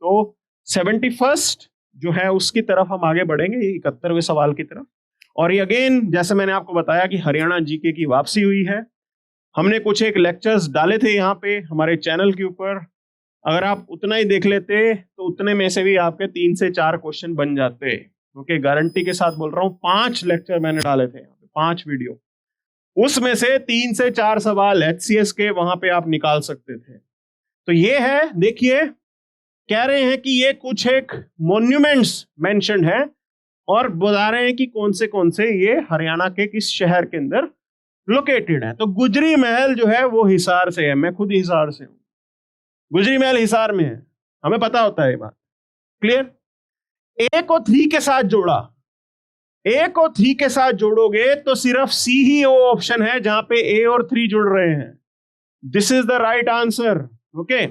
तो 71st जो है उसकी तरफ हम आगे बढ़ेंगे, 71वें सवाल की तरफ। और ये अगेन जैसे मैंने आपको बताया कि हरियाणा जीके की वापसी हुई है। हमने कुछ एक लेक्चर्स डाले थे यहाँ पे हमारे चैनल के ऊपर, अगर आप उतना ही देख लेते तो उतने में से भी आपके 3 से 4 क्वेश्चन बन जाते। ओके, गारंटी के साथ बोल रहा हूँ, 5 लेक्चर मैंने डाले थे, 5 वीडियो, उसमें से 3 से 4 सवाल HCS के वहां पे आप निकाल सकते थे। तो ये है, देखिए कह रहे हैं कि ये कुछ एक मॉन्यूमेंट्स मेंशन है और बता रहे हैं कि कौन से ये हरियाणा के किस शहर के अंदर लोकेटेड है। तो गुजरी महल जो है वो हिसार से है, मैं खुद हिसार से हूं, गुजरी महल हिसार में है, हमें पता होता है ये बात। क्लियर? ए को 3 के साथ जोड़ा, ए को 3 के साथ जोड़ोगे तो सिर्फ सी ही वो ऑप्शन है जहां पे ए और 3 जुड़ रहे हैं। This is the right answer. Okay,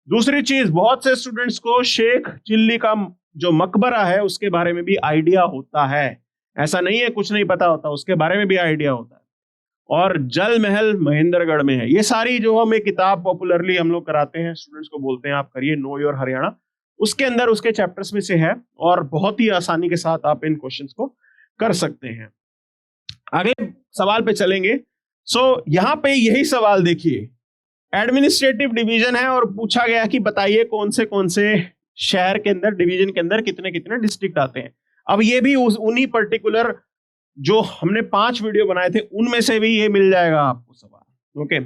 दूसरी चीज, बहुत से स्टूडेंट्स को शेख चिल्ली का जो मकबरा है उसके बारे में भी आइडिया होता है, ऐसा नहीं है कुछ नहीं पता होता, उसके बारे में भी आइडिया होता है। और जल महल महेंद्रगढ़ में है। ये सारी जो हम एक किताब पॉपुलरली हम लोग कराते हैं, स्टूडेंट्स को बोलते हैं आप करिए नो योर हरियाणा, उसके अंदर उसके चैप्टर्स में से है और बहुत ही आसानी के साथ आप इन क्वेश्चंस को कर सकते हैं। अगले सवाल पे चलेंगे। सो यहां पे यही सवाल देखिए, एडमिनिस्ट्रेटिव डिवीजन है और पूछा गया कि बताइए कौन से शहर के अंदर, डिवीजन के अंदर कितने कितने डिस्ट्रिक्ट आते हैं। अब ये भी उन्हीं पर्टिकुलर जो हमने 5 वीडियो बनाए थे उनमें से भी ये मिल जाएगा आपको सवाल। Okay,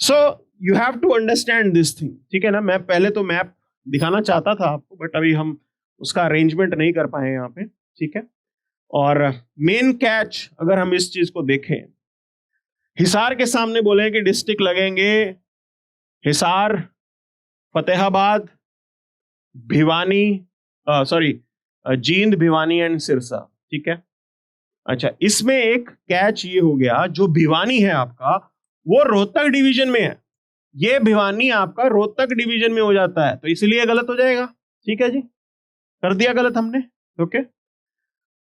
so you have to understand this thing, ठीक है ना। मैं पहले तो मैप दिखाना चाहता था आपको, बट अभी हम उसका अरेंजमेंट नहीं कर पाए यहाँ पे, ठीक है। और मेन कैच अगर हम इस चीज को देखें, हिसार के सामने बोले कि डिस्ट्रिक्ट लगेंगे हिसार, फतेहाबाद, भिवानी, जींद, भिवानी एंड सिरसा, ठीक है। अच्छा, इसमें एक कैच ये हो गया, जो भिवानी है आपका वो रोहतक डिवीजन में है, ये भिवानी आपका रोहतक डिवीजन में हो जाता है, तो इसलिए गलत हो जाएगा। ठीक है जी, कर दिया गलत हमने। ओके,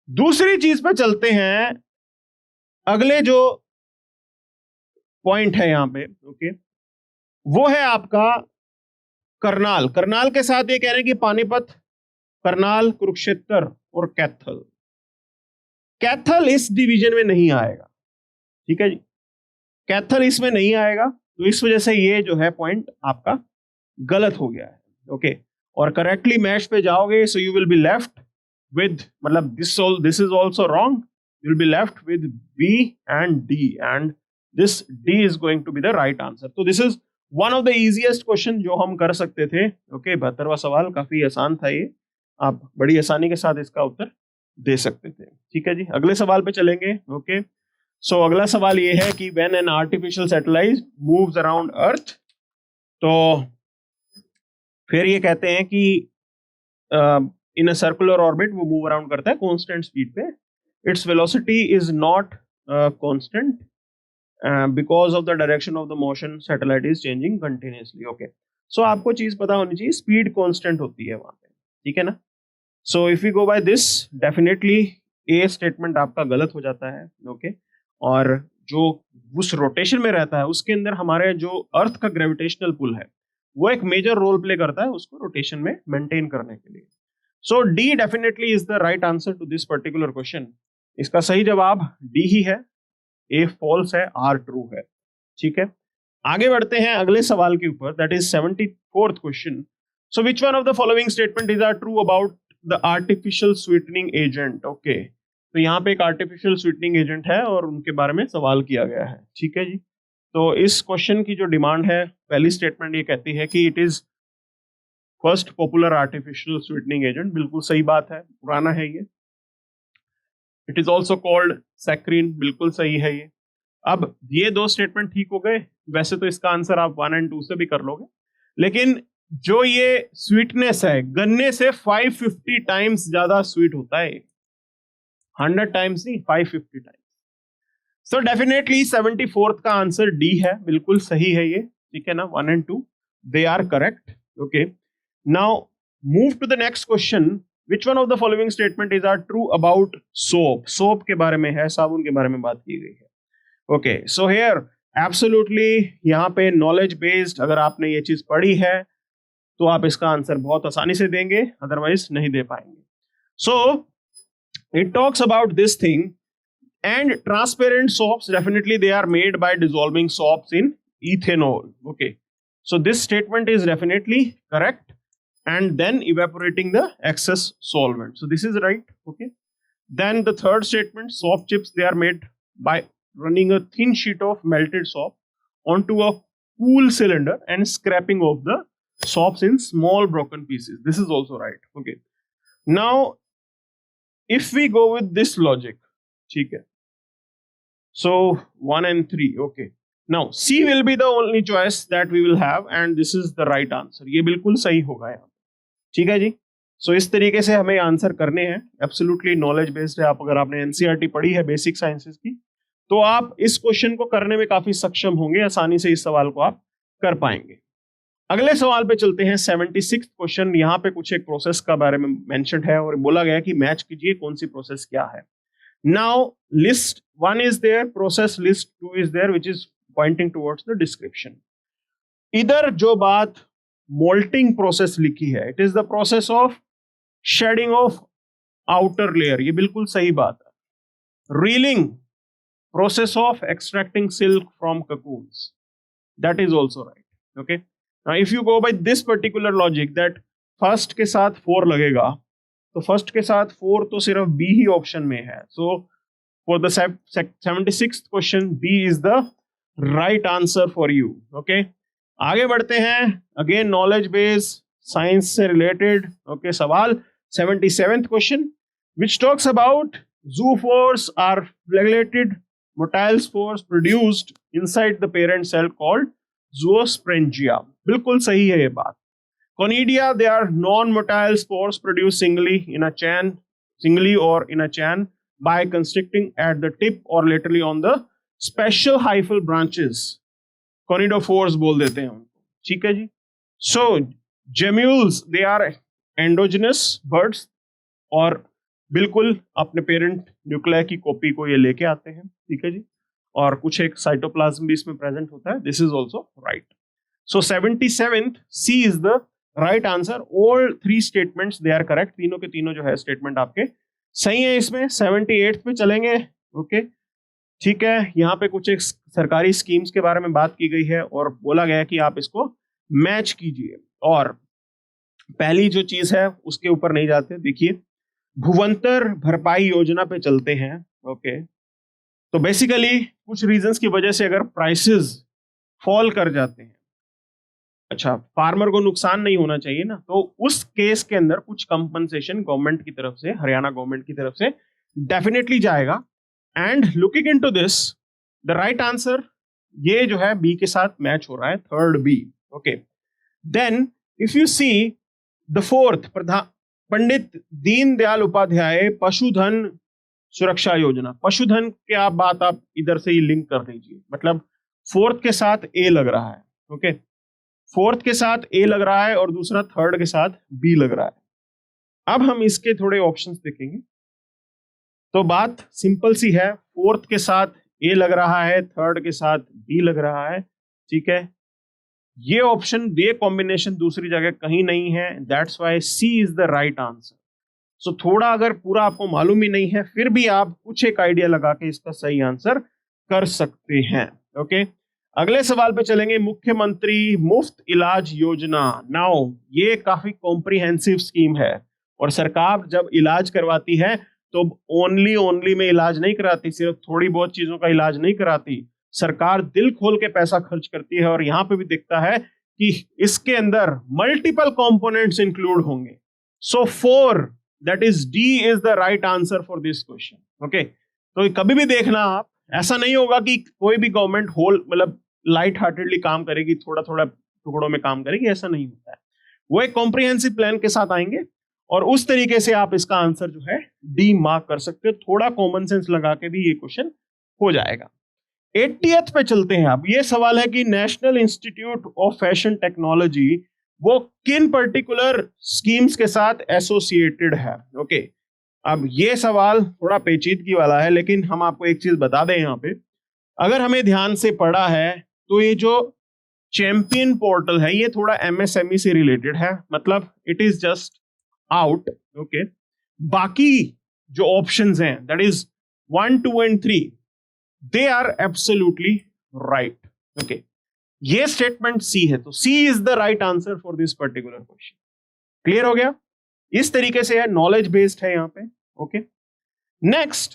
दूसरी चीज पे चलते हैं, अगले जो पॉइंट है यहां पे, ओके, वो है आपका करनाल। करनाल के साथ ये कह रहे हैं कि पानीपत, करनाल, कुरुक्षेत्र और कैथल। कैथल इस डिवीजन में नहीं आएगा, ठीक है जी, कैथल इसमें नहीं आएगा, तो इस वजह से ये जो है पॉइंट आपका गलत हो गया है। ओके, और करेक्टली मैच पे जाओगे, so you will be left with, मतलब this is also wrong, you will be left with B and D, and this D is going to be the right answer. तो this is one of the easiest question जो हम कर सकते थे। Okay, 72वां सवाल काफी आसान था, ये आप बड़ी आसानी के साथ इसका उत्तर दे सकते थे। ठीक है जी, अगले सवाल पे चलेंगे। ओके, सो अगला सवाल ये है कि when an artificial satellite moves around earth, तो फिर ये कहते हैं कि इन अ सर्कुलर ऑर्बिट वो मूव अराउंड करता है कांस्टेंट स्पीड पे, its velocity is not constant because of the direction of the motion, satellite is changing continuously. Okay, so आपको चीज पता होनी चाहिए, स्पीड कांस्टेंट होती है वहां पे, ठीक है ना। So if you go by this, definitely a statement आपका गलत हो जाता है। ओके, और जो उस रोटेशन में रहता है उसके अंदर हमारे जो अर्थ का ग्रेविटेशनल पुल है वो एक मेजर रोल प्ले करता है उसको रोटेशन में मेंटेन करने के लिए। So D definitely is the right answer to this particular question. इसका सही जवाब डी ही है, ए फॉल्स है, आर ट्रू है। ठीक है, आगे बढ़ते हैं अगले सवाल के ऊपर, that is 74th question. So which one of the following statement is are true about the artificial sweetening agent. Okay, तो यहाँ पे एक आर्टिफिशियल स्वीटनिंग एजेंट है और उनके बारे में सवाल किया गया है। ठीक है जी, तो इस क्वेश्चन की जो डिमांड है, पहली स्टेटमेंट ये कहती है कि it is first popular artificial sweetening agent. बिल्कुल सही बात है, पुराना है ये। It is also called saccharine, बिल्कुल सही है ये। अब ये दो स्टेटमेंट ठीक हो गए, वैसे तो इसका आंसर आप 1 और 2 से भी कर लोगे, लेकिन जो ये स्वीटनेस है, गन्ने से 550 टाइम्स ज्यादा स्वीट होता है, 100 टाइम्स नहीं, 550 टाइम्स। सो डेफिनेटली 74th का आंसर डी है, बिल्कुल सही है ये। ठीक है ना, 1 और 2 they are correct. Okay, now move to the next question. Which one of the following statement is are true about soap. Soap के बारे में है, साबुन के बारे में बात की गई है। ओके, सो हियर एब्सोल्युटली यहाँ पे नॉलेज बेस्ड, अगर आपने ये चीज पढ़ी है तो आप इसका आंसर बहुत आसानी से देंगे, अदरवाइज नहीं दे पाएंगे. So it talks about this thing. And transparent soaps, definitely they are made by dissolving soaps in ethanol. Okay, so this statement is definitely correct, and then evaporating the excess solvent. So this is right. Okay, then the third statement, soap chips, they are made by running a thin sheet of melted soap onto a cool cylinder and scraping off the soaps in small broken pieces. This is also right. Okay, now if we go with this logic, ठीक है. So 1 and 3. Okay. Now C will be the only choice that we will have, and this is the right answer. ये बिल्कुल सही होगा यहाँ. ठीक है जी. So इस तरीके से हमें आंसर करने हैं. Absolutely knowledge based है. आप अगर आपने NCERT पढ़ी है बेसिक साइंसेस की, तो आप इस क्वेश्चन को करने में काफी सक्षम होंगे. आसानी से इस सवाल को आप कर पाएंगे. अगले सवाल पे चलते हैं. 76th question. यहाँ पे कुछ एक प्रोसेस का बारे में मेंशन है और बोला गया कि मैच कीजिए कौन सी प्रोसेस क्या है. Now list 1 is there, process list 2 is there, which is pointing towards the description. इधर जो बात molting process लिखी है, it is the process of shedding of outer layer. ये बिल्कुल सही बात है. Reeling, process of extracting silk from cocoons. That is also right. Okay. Now if you go by this particular logic that first के साथ 4 लगेगा, तो first के साथ 4 तो सिर्फ बी ही ऑप्शन में है. So for the 76th question B is the right answer for you. Okay, आगे बढ़ते हैं. अगेन नॉलेज बेस साइंस से रिलेटेड. ओके, सवाल 77th question which talks about zoospores are regulated motile spores produced inside the parent cell called zoosprangia. बिल्कुल सही है ये बात. Conidia, they are non-motile spores produced singly or in a chain by constricting at the tip or laterally on the special hyphal branches. Conidophores बोल देते हैं उनको. ठीक है जी. So gemmules, they are endogenous birds और बिल्कुल अपने पेरेंट न्यूक्लिया की कॉपी को ये लेके आते हैं. ठीक है जी. और कुछ एक साइटोप्लाज्म भी इसमें प्रेजेंट होता है. This is also right. So 77th C is the right answer. All 3 statements they are correct. तीनों के तीनों जो है स्टेटमेंट आपके सही है. इसमें 78th पे चलेंगे. ओके, ठीक है. यहाँ पे कुछ एक सरकारी स्कीम्स के बारे में बात की गई है और बोला गया कि आप इसको मैच कीजिए. और पहली जो चीज है उसके ऊपर नहीं जाते. देखिए, भुवंतर भरपाई योजना पे चलते हैं. ओके, तो बेसिकली कुछ रीजंस की वजह से अगर प्राइसेस फॉल कर जाते हैं, अच्छा, फार्मर को नुकसान नहीं होना चाहिए ना, तो उस केस के अंदर कुछ कंपनसेशन गवर्नमेंट की तरफ से, हरियाणा गवर्नमेंट की तरफ से डेफिनेटली जाएगा. And looking into this, the right answer ये जो है बी के साथ मैच हो रहा है. Third B. Okay, then if you see the fourth, Pandit Deendayal Upadhyay पशुधन सुरक्षा योजना. पशुधन के आप बात आप इधर से ही लिंक कर दीजिए. मतलब फोर्थ के साथ ए लग रहा है. ओके, फोर्थ के साथ ए लग रहा है और दूसरा थर्ड के साथ बी लग रहा है. अब हम इसके थोड़े ऑप्शंस देखेंगे तो बात सिंपल सी है. फोर्थ के साथ ए लग रहा है, थर्ड के साथ बी लग रहा है. ठीक है, ये ऑप्शन, ये कॉम्बिनेशन दूसरी जगह कहीं नहीं है. That's why C is the right answer. So थोड़ा अगर पूरा आपको मालूम ही नहीं है, फिर भी आप कुछ एक आइडिया लगा के इसका सही आंसर कर सकते हैं. ओके, अगले सवाल पे चलेंगे. मुख्यमंत्री मुफ्त इलाज योजना. नाउ ये काफी कॉम्प्रिहेंसिव स्कीम है और सरकार जब इलाज करवाती है तो ओनली में इलाज नहीं कराती, सिर्फ थोड़ी बहुत चीजों का इलाज नहीं कराती. सरकार दिल खोल के पैसा खर्च करती है और यहाँ पे भी दिखता है कि इसके अंदर मल्टीपल कंपोनेंट्स इंक्लूड होंगे. सो 4, that is D is the right answer for this question. Okay, तो कभी भी देखना आप, ऐसा नहीं होगा कि कोई भी गवर्नमेंट होल मतलब लाइट हार्टेडली काम करेगी, थोड़ा थोड़ा टुकड़ों में काम करेगी, ऐसा नहीं होता है. वो एक कॉम्प्रिहेंसिव प्लान के साथ आएंगे और उस तरीके से आप इसका आंसर जो है डी मार्क कर सकते हो. थोड़ा कॉमन सेंस लगा के भी ये क्वेश्चन हो जाएगा. 80th पे चलते हैं. अब ये सवाल है कि national institute of fashion technology वो किन पर्टिकुलर स्कीम्स के साथ एसोसिएटेड है. ओके, अब ये सवाल थोड़ा पेचीदगी वाला है, लेकिन हम आपको एक चीज बता दें यहाँ पे, अगर हमें ध्यान से पढ़ा है तो ये जो चैंपियन पोर्टल है, ये थोड़ा एमएसएमई से रिलेटेड है, मतलब it is just out. Okay, बाकी जो ऑप्शंस हैं that is 1, 2 and 3 they are absolutely right. Okay, ये स्टेटमेंट सी है, तो C is the right answer for this particular question. Clear हो गया? इस तरीके से है, नॉलेज बेस्ड है यहां पे। Okay, next